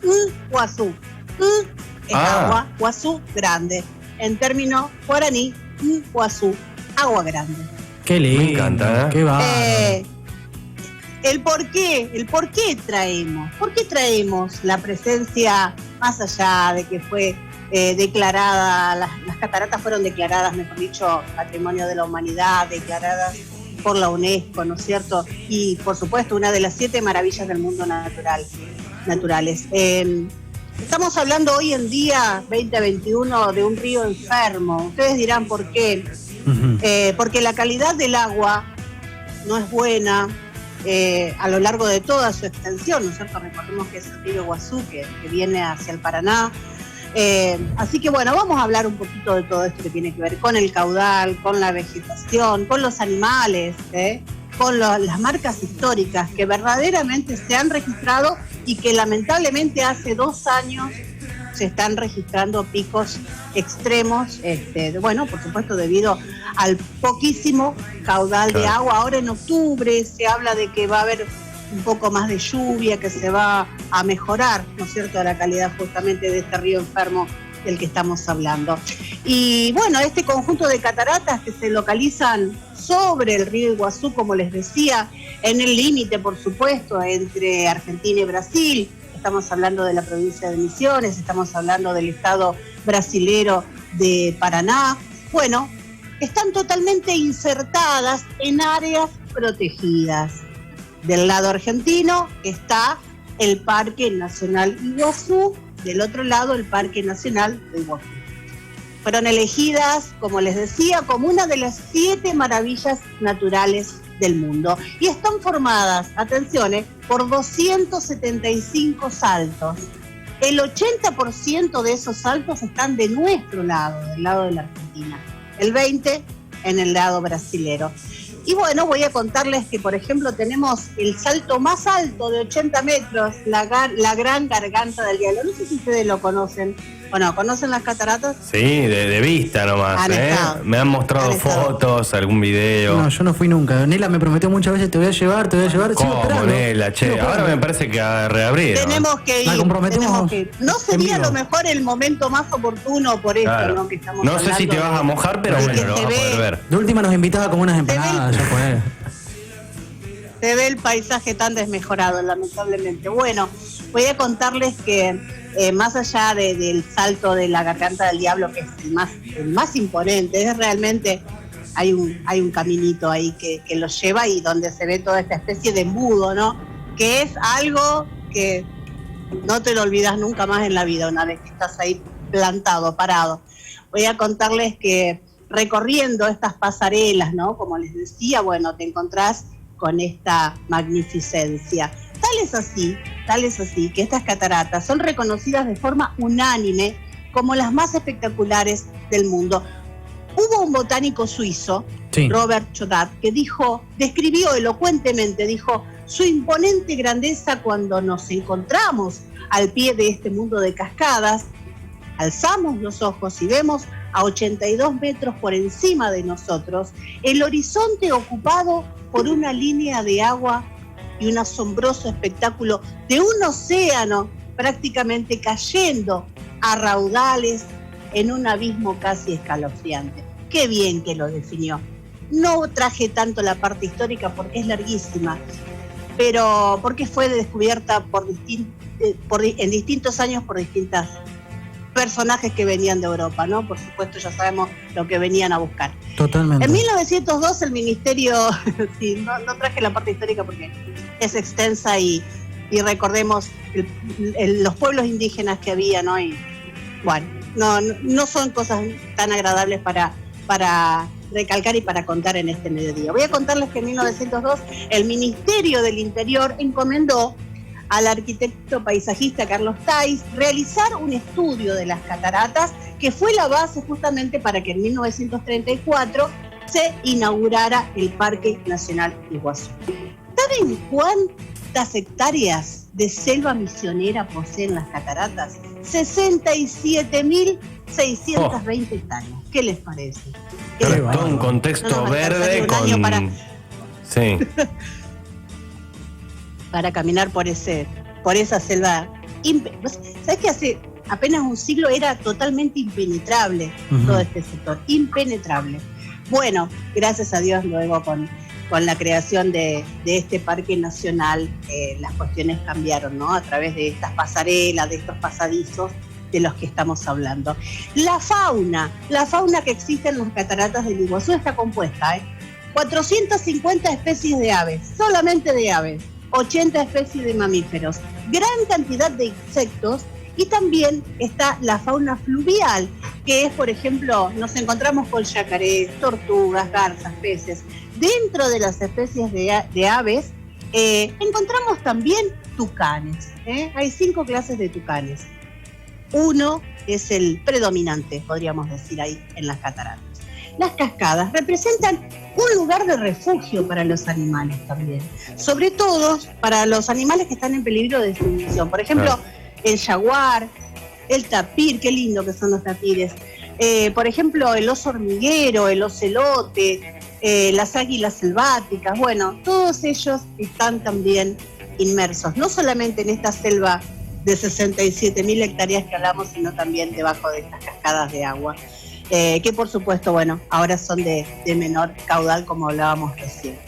llamado Iguazú. Es agua, Iguazú grande. En término guaraní, Iguazú, agua grande. Qué lindo. Me encanta, Qué bárbaro. El por qué traemos. ¿Por qué traemos la presencia, más allá de que fue declarada, las cataratas fueron declaradas, mejor dicho, Patrimonio de la Humanidad, declaradas por la UNESCO, ¿no es cierto? Y, por supuesto, una de las 7 maravillas del mundo naturales. Estamos hablando hoy en día, 2021, de un río enfermo. Ustedes dirán por qué. Porque la calidad del agua no es buena a lo largo de toda su extensión, ¿no es cierto? Recordemos que es el río Iguazú, que viene hacia el Paraná. Así que bueno, vamos a hablar un poquito de todo esto que tiene que ver con el caudal, con la vegetación, con los animales, con las marcas históricas que verdaderamente se han registrado y que lamentablemente hace 2 años se están registrando picos extremos, bueno, por supuesto debido al poquísimo caudal de agua. Ahora en octubre se habla de que va a haber un poco más de lluvia, que se va a mejorar, ¿no es cierto?, la calidad justamente de este río enfermo del que estamos hablando. Y bueno, este conjunto de cataratas que se localizan sobre el río Iguazú, como les decía, en el límite, por supuesto, entre Argentina y Brasil. Estamos hablando de la provincia de Misiones, estamos hablando del estado brasilero de Paraná. Bueno, están totalmente insertadas en áreas protegidas. Del lado argentino está el Parque Nacional Iguazú, del otro lado el Parque Nacional de Iguazú. Fueron elegidas, como les decía, como una de las 7 maravillas naturales del mundo. Y están formadas, atención, por 275 saltos. El 80% de esos saltos están de nuestro lado, del lado de la Argentina. El 20% en el lado brasilero. Y bueno, voy a contarles que, por ejemplo, tenemos el salto más alto de 80 metros, la Gran Garganta del Diablo. No sé si ustedes lo conocen. Bueno, ¿conocen las cataratas? Sí, de vista nomás. Me han mostrado fotos, algún video. No, yo no fui nunca. Nela me prometió muchas veces, te voy a llevar. ¿Cómo, Nela? Che, ahora me parece que reabrieron. Tenemos que ir. No sería lo mejor el momento más oportuno por esto, claro, ¿no? Que estamos no sé si te vas a mojar, pero bueno, lo vas a poder ver. De última nos invitaba como unas empanadas. Se ve el paisaje tan desmejorado, lamentablemente. Bueno, voy a contarles que más allá del salto de la Garganta del Diablo, que es el más imponente, es realmente, hay un caminito ahí que lo lleva y donde se ve toda esta especie de embudo, ¿no? Que es algo que no te lo olvidas nunca más en la vida, una vez que estás ahí plantado, parado. Voy a contarles que recorriendo estas pasarelas, ¿no? Como les decía, bueno, te encontrás con esta magnificencia. Tal es así que estas cataratas son reconocidas de forma unánime como las más espectaculares del mundo. Hubo un botánico suizo, sí, Robert Chodat, que describió elocuentemente, dijo, su imponente grandeza cuando nos encontramos al pie de este mundo de cascadas, alzamos los ojos y vemos a 82 metros por encima de nosotros el horizonte ocupado por una línea de agua y un asombroso espectáculo de un océano prácticamente cayendo a raudales en un abismo casi escalofriante. Qué bien que lo definió. No traje tanto la parte histórica porque es larguísima, pero porque fue descubierta en distintos años por distintas personajes que venían de Europa, ¿no? Por supuesto, ya sabemos lo que venían a buscar. Totalmente. En 1902 el ministerio, sí, no traje la parte histórica porque es extensa y recordemos los pueblos indígenas que había, ¿no? Y bueno, no son cosas tan agradables para recalcar y para contar en este mediodía. Voy a contarles que en 1902 el Ministerio del Interior encomendó al arquitecto paisajista Carlos Tais realizar un estudio de las cataratas que fue la base justamente para que en 1934 se inaugurara el Parque Nacional Iguazú. ¿Saben cuántas hectáreas de selva misionera poseen las cataratas? 67.620 hectáreas. ¿Qué les parece? Todo un contexto verde con... Sí. Para caminar por esa selva ¿Sabes que hace apenas un siglo era totalmente impenetrable todo este sector? Impenetrable. Bueno, gracias a Dios luego con la creación de este parque nacional, las cuestiones cambiaron, ¿no? A través de estas pasarelas, de estos pasadizos de los que estamos hablando. La fauna que existe en las cataratas del Iguazú está compuesta, 450 especies de aves, solamente de aves, 80 especies de mamíferos, gran cantidad de insectos, y también está la fauna fluvial, que es, por ejemplo, nos encontramos con yacarés, tortugas, garzas, peces. Dentro de las especies de aves encontramos también tucanes. Hay 5 clases de tucanes. Uno es el predominante, podríamos decir, ahí en las cataratas. Las cascadas representan un lugar de refugio para los animales también, sobre todo para los animales que están en peligro de extinción. Por ejemplo, el jaguar, el tapir, qué lindo que son los tapires. Por ejemplo, el oso hormiguero, el ocelote, las águilas selváticas. Bueno, todos ellos están también inmersos, no solamente en esta selva de 67.000 hectáreas que hablamos, sino también debajo de estas cascadas de agua, que por supuesto, bueno, ahora son de menor caudal, como hablábamos recién.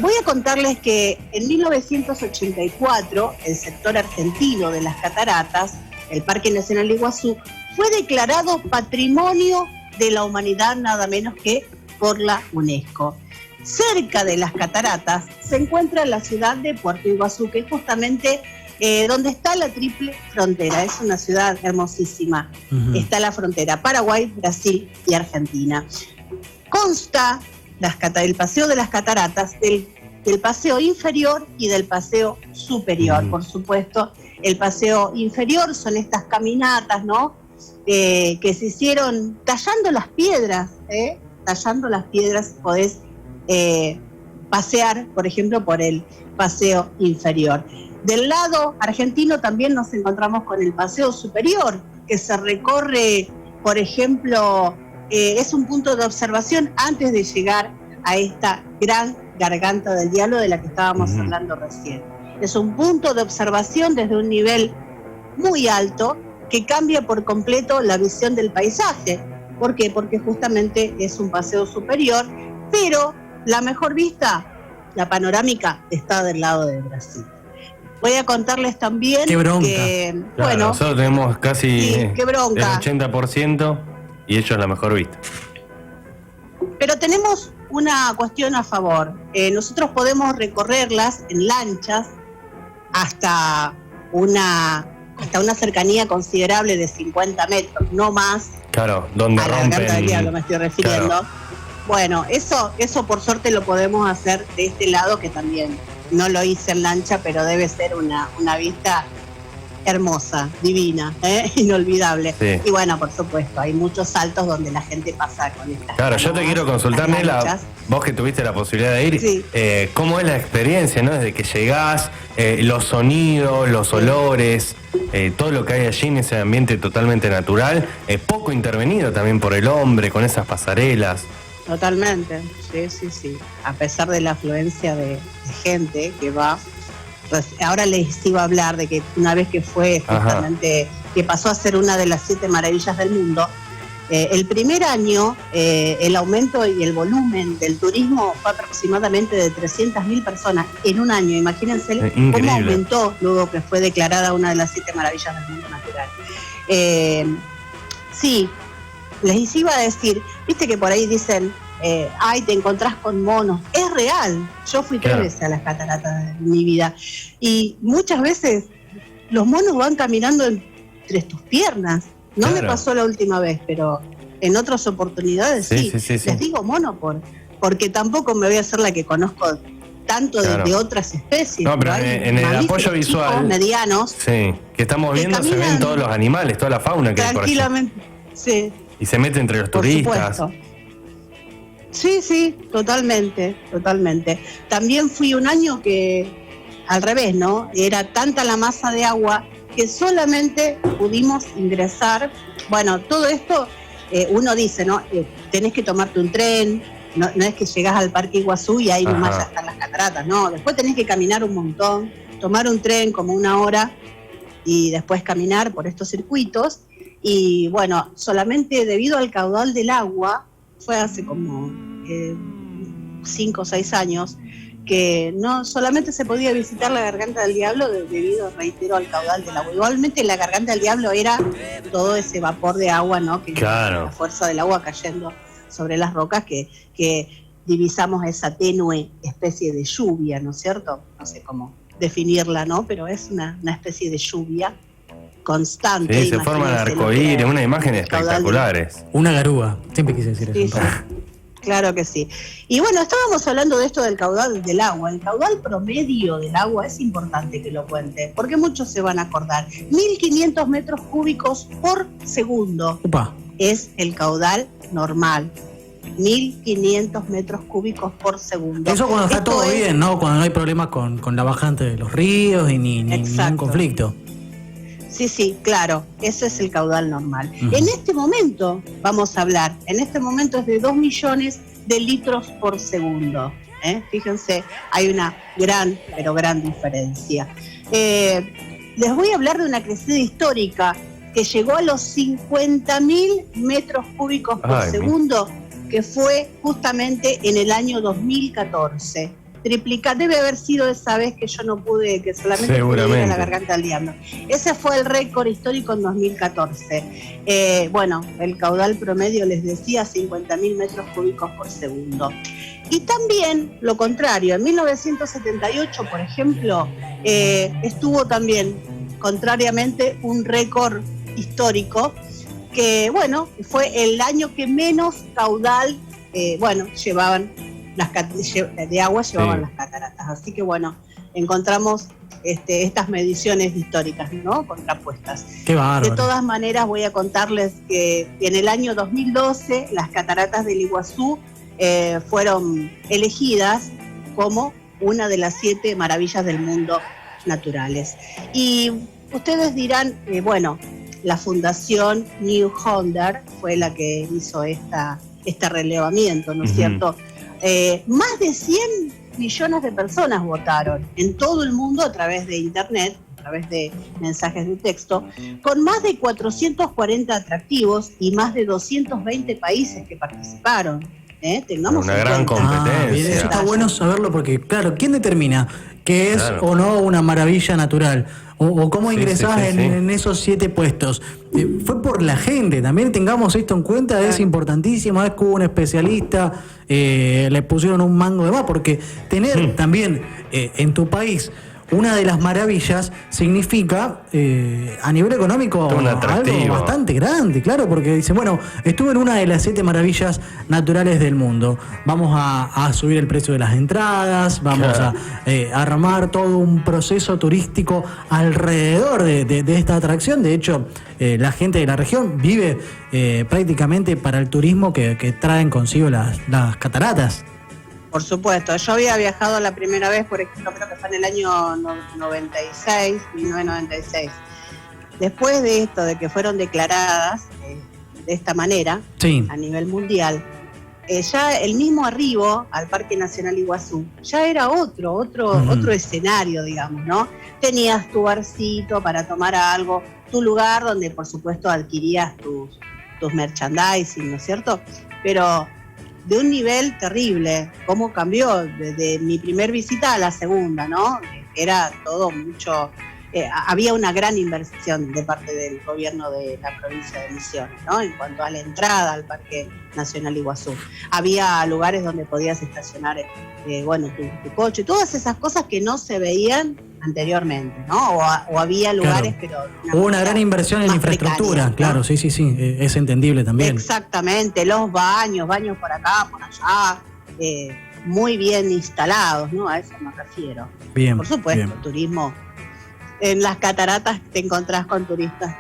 Voy a contarles que en 1984 el sector argentino de las cataratas, el Parque Nacional Iguazú, fue declarado Patrimonio de la Humanidad, nada menos que por la UNESCO. Cerca de las cataratas se encuentra la ciudad de Puerto Iguazú, que es justamente donde está la triple frontera. Es una ciudad hermosísima. Está la frontera Paraguay, Brasil y Argentina. Consta el paseo de las cataratas del paseo inferior y del paseo superior. Por supuesto, el paseo inferior son estas caminatas, ¿no? Que se hicieron tallando las piedras. Tallando las piedras podés pasear, por ejemplo, por el paseo inferior. Del lado argentino también nos encontramos con el paseo superior, que se recorre, por ejemplo, es un punto de observación antes de llegar a esta gran garganta del diablo de la que estábamos hablando recién. Es un punto de observación desde un nivel muy alto que cambia por completo la visión del paisaje. ¿Por qué? Porque justamente es un paseo superior, pero la mejor vista, la panorámica, está del lado de Brasil. Voy a contarles también que, claro, bueno, nosotros tenemos casi el 80% y ellos la mejor vista. Pero tenemos una cuestión a favor. Nosotros podemos recorrerlas en lanchas hasta una cercanía considerable de 50 metros, no más. Claro, donde a la garganta del diablo me estoy refiriendo. Claro. Bueno, eso por suerte lo podemos hacer de este lado, que también no lo hice en lancha, pero debe ser una vista hermosa, divina, inolvidable. Sí. Y bueno, por supuesto, hay muchos saltos donde la gente pasa con estas. Claro, yo te quiero consultar, Nela, vos que tuviste la posibilidad de ir, sí. ¿Cómo es la experiencia, no? Desde que llegás, los sonidos, los olores, todo lo que hay allí en ese ambiente totalmente natural, poco intervenido también por el hombre, con esas pasarelas. Totalmente, sí. A pesar de la afluencia de gente que va. Ahora les iba a hablar de que una vez que fue justamente, que pasó a ser una de las 7 maravillas del mundo, el primer año el aumento y el volumen del turismo fue aproximadamente de 300.000 personas en un año. Imagínense cómo aumentó luego que fue declarada una de las 7 maravillas del mundo natural. Sí, les iba a decir, viste que por ahí dicen, te encontrás con monos. Es real. Yo fui 3 veces a las cataratas de mi vida y muchas veces los monos van caminando entre tus piernas. No me pasó la última vez, pero en otras oportunidades sí. Les digo mono porque tampoco me voy a hacer la que conozco tanto de otras especies. No, pero en el apoyo visual, chicos, medianos, que estamos viendo, se ven todos los animales, toda la fauna que hay por allí. Tranquilamente, sí. Y se mete entre los turistas. Supuesto. Sí, totalmente. También fui un año que, al revés, ¿no? Era tanta la masa de agua que solamente pudimos ingresar. Bueno, todo esto, uno dice, ¿no? Tenés que tomarte un tren, no es que llegás al Parque Iguazú y ahí nomás ya están las cataratas, no. Después tenés que caminar un montón, tomar un tren como 1 hora y después caminar por estos circuitos. Y bueno, solamente debido al caudal del agua, fue hace como 5 o 6 años, que no solamente se podía visitar la Garganta del Diablo debido, reitero, al caudal del agua. Igualmente la Garganta del Diablo era todo ese vapor de agua, ¿no? Que claro. La fuerza del agua cayendo sobre las rocas que divisamos esa tenue especie de lluvia, ¿no es cierto? No sé cómo definirla, ¿no? Pero es una especie de lluvia constante. Sí, se forman arcoíris, unas imágenes espectaculares. Una garúa, siempre quise decir eso. Sí. Claro que sí. Y bueno, estábamos hablando de esto del caudal del agua. El caudal promedio del agua es importante que lo cuente, porque muchos se van a acordar. 1.500 metros cúbicos por segundo. Upa. Es el caudal normal. 1.500 metros cúbicos por segundo. Eso cuando está todo bien, ¿no? Cuando no hay problemas con la bajante de los ríos y ni ningún conflicto. Sí, claro, ese es el caudal normal. En este momento, vamos a hablar, en este momento es de 2 millones de litros por segundo. Fíjense, hay una gran diferencia. Les voy a hablar de una crecida histórica que llegó a los 50.000 metros cúbicos por segundo, que fue justamente en el año 2014. Debe haber sido esa vez que yo no pude, que solamente pude ir a la Garganta del Diablo. Ese fue el récord histórico en 2014. Bueno, el caudal promedio, les decía, 50.000 metros cúbicos por segundo. Y también lo contrario, en 1978, por ejemplo, estuvo también, contrariamente, un récord histórico que, bueno, fue el año que menos caudal, llevaban de agua llevaban las cataratas. Así que bueno, encontramos estas mediciones históricas, ¿no? Contrapuestas. Qué bárbaro. De todas maneras, voy a contarles que en el año 2012 las cataratas del Iguazú fueron elegidas como una de las 7 maravillas del mundo naturales. Y ustedes dirán, la Fundación New Holder fue la que hizo este relevamiento, ¿no es cierto? Más de 100 millones de personas votaron en todo el mundo a través de internet, a través de mensajes de texto, con más de 440 atractivos y más de 220 países que participaron. Tengamos una gran competencia. Eso está bueno saberlo porque, claro, ¿quién determina qué es o no una maravilla natural? O cómo ingresás en esos 7 puestos. Fue por la gente, también tengamos esto en cuenta, es importantísimo. Es que hubo un especialista, le pusieron un mango de más, porque tener también en tu país una de las maravillas significa a nivel económico algo bastante grande, claro, porque dicen, bueno, estuve en una de las 7 maravillas naturales del mundo, vamos a subir el precio de las entradas, vamos a armar todo un proceso turístico alrededor de esta atracción. De hecho, la gente de la región vive prácticamente para el turismo que traen consigo las cataratas. Por supuesto, yo había viajado la primera vez, por ejemplo, creo que fue en el año 1996. Después de esto, de que fueron declaradas de esta manera, a nivel mundial, ya el mismo arribo al Parque Nacional Iguazú ya era otro escenario, digamos, ¿no? Tenías tu barcito para tomar algo, tu lugar donde, por supuesto, adquirías tus merchandising, ¿no es cierto? Pero de un nivel terrible, cómo cambió desde mi primer visita a la segunda, ¿no? Era todo mucho, había una gran inversión de parte del gobierno de la provincia de Misiones, ¿no? En cuanto a la entrada al Parque Nacional Iguazú. Había lugares donde podías estacionar, tu coche, todas esas cosas que no se veían anteriormente, ¿no? O había lugares, pero hubo una gran inversión en infraestructura, ¿no? Claro, sí, es entendible también. Exactamente, los baños por acá, por allá, muy bien instalados, ¿no? A eso me refiero. Bien. Por supuesto, bien. Turismo. En las cataratas te encontrás con turistas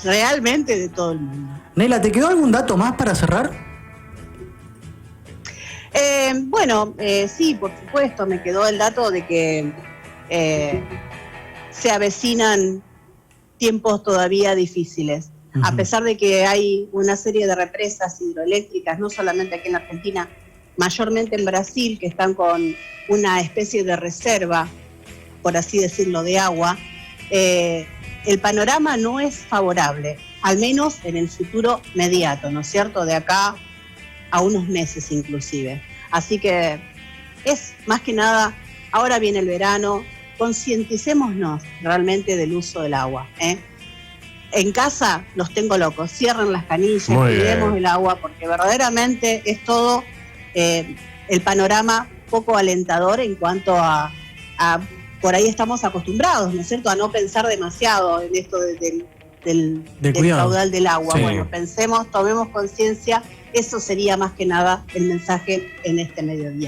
realmente de todo el mundo. Nela, ¿te quedó algún dato más para cerrar? Sí, por supuesto, me quedó el dato de que se avecinan tiempos todavía difíciles. A pesar de que hay una serie de represas hidroeléctricas, no solamente aquí en Argentina, mayormente en Brasil, que están con una especie de reserva, por así decirlo, de agua, el panorama no es favorable, al menos en el futuro inmediato, ¿no es cierto? De acá a unos meses inclusive. Así que es más que nada, ahora viene el verano, concienticémonos realmente del uso del agua, ¿eh? En casa los tengo locos, cierren las canillas, cuidemos el agua, porque verdaderamente es todo el panorama poco alentador en cuanto a por ahí estamos acostumbrados, ¿no es cierto?, a no pensar demasiado en esto del caudal del agua. Sí. Bueno, pensemos, tomemos conciencia, eso sería más que nada el mensaje en este mediodía.